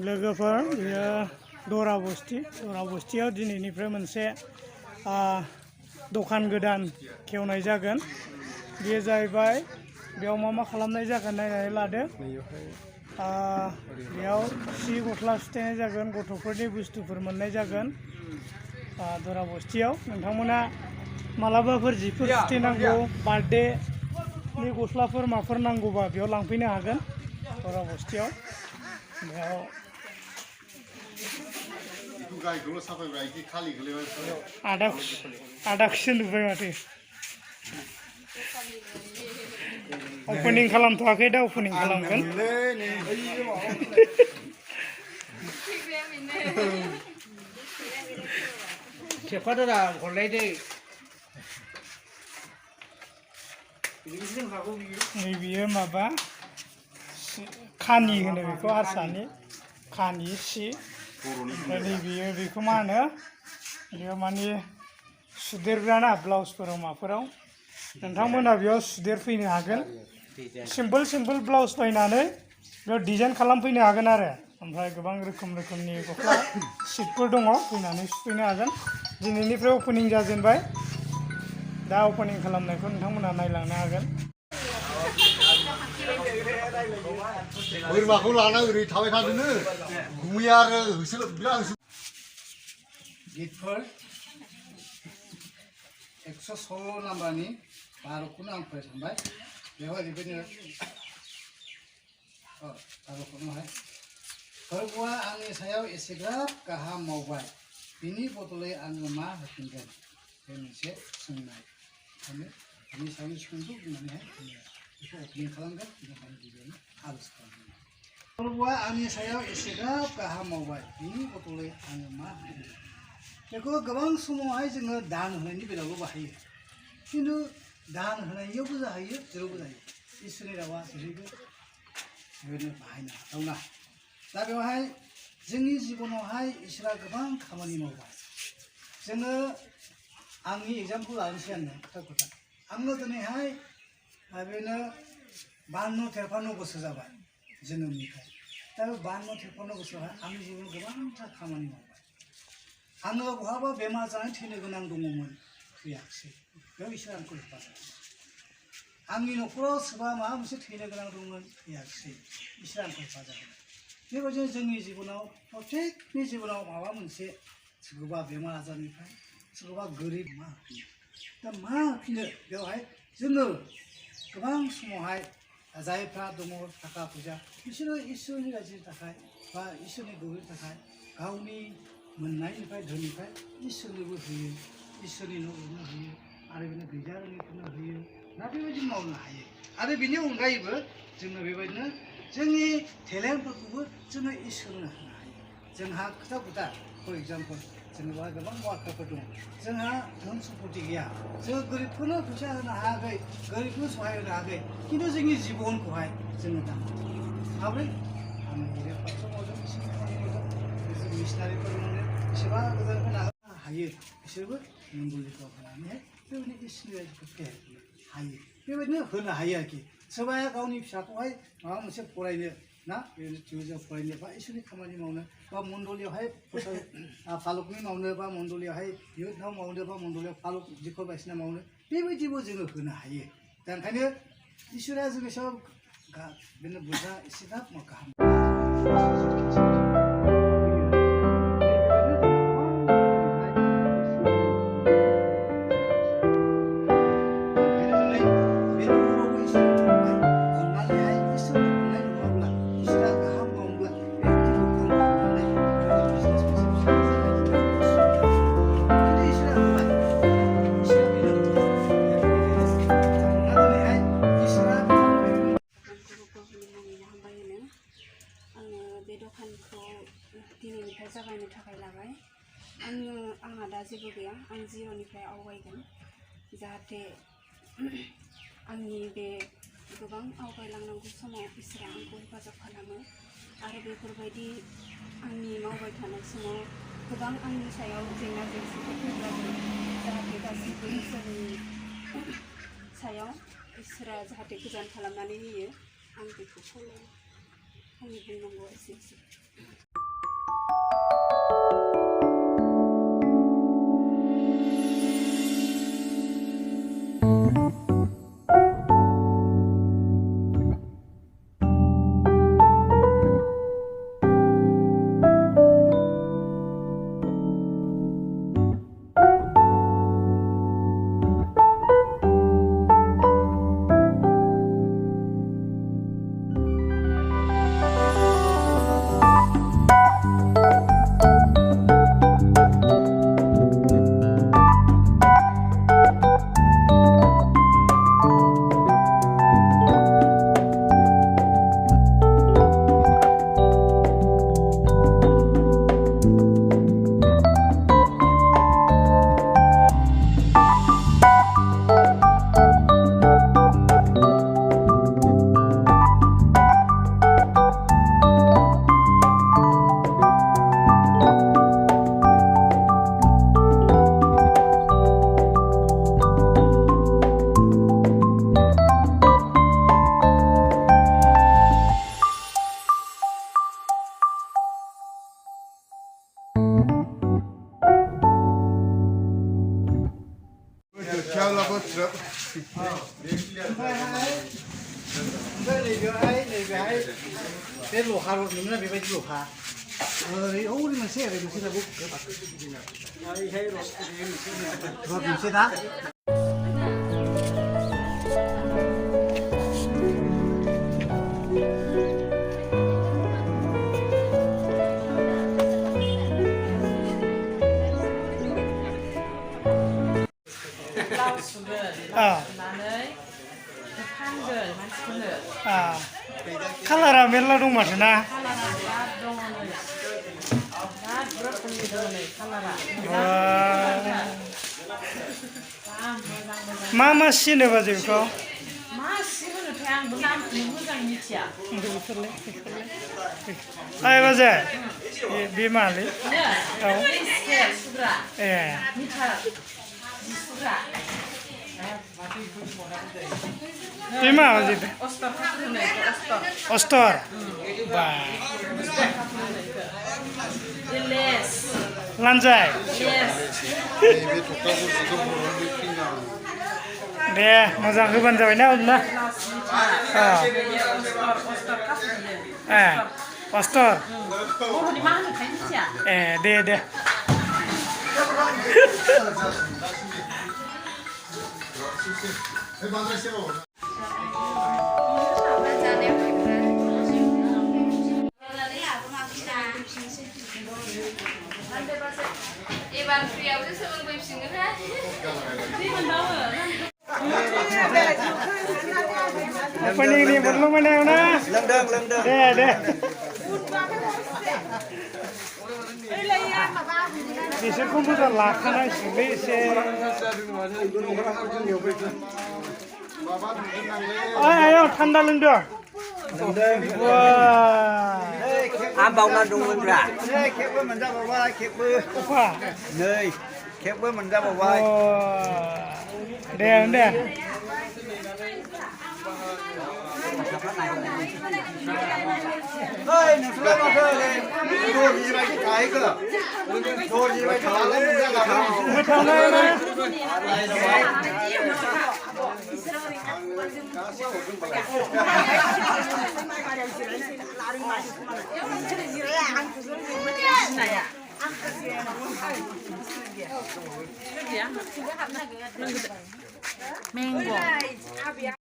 लोगोफोर बेयो दरा बस्तियाव दिनैनिफ्राय मोनसे दखान गोदान खेवनाय जागोन। बेयो जाहैबाय बेयाव मा खालामनाय जागोन नायनानै लादो। बेयाव सि गस्ला सुथेनाय जागोन, गथ'फोरनि बुस्थुफोर मोननाय जागोन। दरा बस्तियाव नोंथांमोना मालाबाफोर जिफोर सुथेनांगौ, बार्थडेनि गस्लाफोर माफोर नांगौबा बेयाव लांफैनो हागोन दरा बस्तियाव। बेयाव आदाखौसो नुबाय माथो। अपेनिं खालामथ'वाखै दा, अपेनिं खालामगोन। नैबेयो माबा खानि होनो बेखौ, हारसानि खानि सि। ओमफ्राय नैबेयो बेखौ मा होनो, बेयो माने सुदेरग्राना ब्लाउसफोराव माफोराव नोंथांमोना बेयाव सुदेरफैनो हागोन। सिम्पोल ब्लाउस बायनानै बेयाव डिजाइन खालामफैनो हागोन आरो। ओमफ्राय गोबां रोखोमनि गस्ला सिटफोर दङ, फैनानै सुफैनो हागोन। दिनैनिफ्राय अपेनिं जाजेनबाय। दा अपेनिं खालामनायखौ नोंथांमोना नायलांनो हागोन। बोरमाखौ लाना ओरै थाबाय थादोंनो गुमैया आरो गितफोर 116 नाम्बारनि 12खौनो आं फरायखांबाय। बेवहाय बेबायदिनो 12खौहाय फोरबुआ आंनि सायाव एसेग्राब गाहाम मावबाय, बिनि बदलै आङो मा होफिनगोन? बे मोनसे सोंनाय। बिनि सायाव सोंलु बुंनानैहाय बेखौ अपेनिं खालामगोन। बेनिखायनो गिबियावनो आर'ज खालामगोन। फोरबुआ आंनि सायाव एसेग्राब गाहाम मावबाय, बिनि बदलै आङो मा होफिनगोन? बेखौ गोबां समावहाय जोङो दान होनायनि बेलायावबो बाहायो, खिन्थु दान होनायावबो जाहैयो, जेरावबो जायो। इसोरनि रावा जेरैबो बेबायदिनो बाहायनो हाथावना। दा बेवहाय जोंनि जिबनावहाय इसोरा गोबां खामानि मावबाय। जोङो आंनि एग्जामपोल लानोसै खोथा आङो दिनैहाय बेनो 52-53 बोसोर जाबाय जोनोमनिफ्राय। दा बे 52-53 बोसोरावहाय आंनि जिबनाव गोबांथार खामानि मावबाय। आङो बहाबा बेमार जानानै थैनो गोनां दङमोन, थैयाखिसै। बेयाव इसोरा आंखौ हेफाजाब होबाय। आंनि न'खराव सोरबा माबा मोनसे थैनो गोनां दंमोन, थैयाखिसै। इसोरा आंखौ हेफाजाब होबाय। बेबायदिनो जोंनि जिबनाव प्रत्येकनि जिबनाव माबा मोनसे, सोरखौबा बेमार आजारनिफ्राय, सोरखौबा गोरिब मा होफिनो। दा मा होफिनो बेवहाय जोङो गोबां समावहाय जायफ्रा दङ थाखा फैसा, बिसोरो इसोरनि रायजोनि थाखाय बा इसोरनि गौरबनि थाखाय गावनि मोननायनिफ्राय धोनिफ्राय इसोरनोबो होयो, इसोरनि न' लुनो होयो, आरो बिदिनो गैजा रोङैफोरनो होयो। दा बेबायदि मावनो हायो। आरो बिनि अनगायैबो जोङो बेबायदिनो जोंनि टेलेन्टफोरखौबो जोङो इसोरनो होनो हायो। जोंहा खोथा फर एग्जाम्पल जोङो बेवहाय गोबां वार्कारफोर दङ। जोंहा धोन सम्पति गैया, जोङो गोरिबफोरनो फैसा होनो हायाखै, गोरिबफोरनो सहाय होनो हायाखै, खिन्थु जोंनि जिबनखौहाय जोङो दान माब्रै आङो गिदिर फारसेयाव मावदों, बिसोरनि खामानि मावदों, बिसोर मिसनारिफोर मावदों, बेसेबा गोजाननिफ्राय नागारनो हायो। बिसोरबो मंगलिफ्राव होनानैहाय बेबायदिनो इसोरनि रायजोखौ फेहेरनो हायो। बेबायदिनो होनो हायो आरोखि। सोरबाया गावनि फिसाखौहाय माबा मोनसे फरायनो ना, बेबायदिनो टिउसनाव फरायनो बा इसोरनि खामानि मावनो, बा मण्डलियावहाय फालकनि मावनो, बा मण्डलियावहाय इयुथाव मावनो, बा मण्डलियाव फालक दिखर बायदिसिना मावनो, बेबायदिबो जोङो होनो हायो। दा ओंखायनो इसोरा जोंनि सायाव बिदिनो बुरजा एसेग्राब गाहाम दिनैनिफ्राय जागायनो थाखाय लाबाय। आंहा दा जेबो गैया, आं जिर'निफ्राय आवगायगोन, जाहाथे आंनि बे गोबां आवगायलांनांगौ समाव इसोरा आंखौ हेफाजाब खालामो। आरो बेफोरबायदि आंनि मावबाय थानाय समाव गोबां आंनि सायाव जेंना जेंसिफोर फैब्लाबो जाहाथे गासैबो इसोरनि सायाव इसोरा जाहाथे गोजान खालामनानै होयो, आं बेखौ खावलायो। आंनि बुंनांगौआ एसेनोसै। थ्रोब ओमफ्राय नैबेहाय बे लहा रड मोनोना बेबायदि लहा ओरै मोनसे दाबो रड मोनसे ना खालारा मेरला दं माथो ना मा मा सिनोबा जों बेखौ मा सि होनोथाय आंबो नामखौनो मोजां मिथिया बाजाय बे मालै औ सुग्रा ए मिथा सुग्रा बे मा जाहैबाय अस्तर होनो अस्तर बा लेस लानजाय नैबे थख्लाखौ दे मोजां होबानो जाबाय ना अब्ला ए अस्तर बर'नि मा होनोथाय मिथिया ए दे एबार फ्रियावसो सोलोंफैफिनगोनहाय opening belum mana na deh bisa komputer lah karena sih ayo tanda lendo wah Abang nak dungun berat. kẹp với mình ra vào vai kẹp với apa nơi kẹp với mình ra vào vai deh ơi nó xuống nó chơi này đồ gì vậy cái cái cơ đồ gì vậy thả lên mình ra là Mau tahu mana? Mango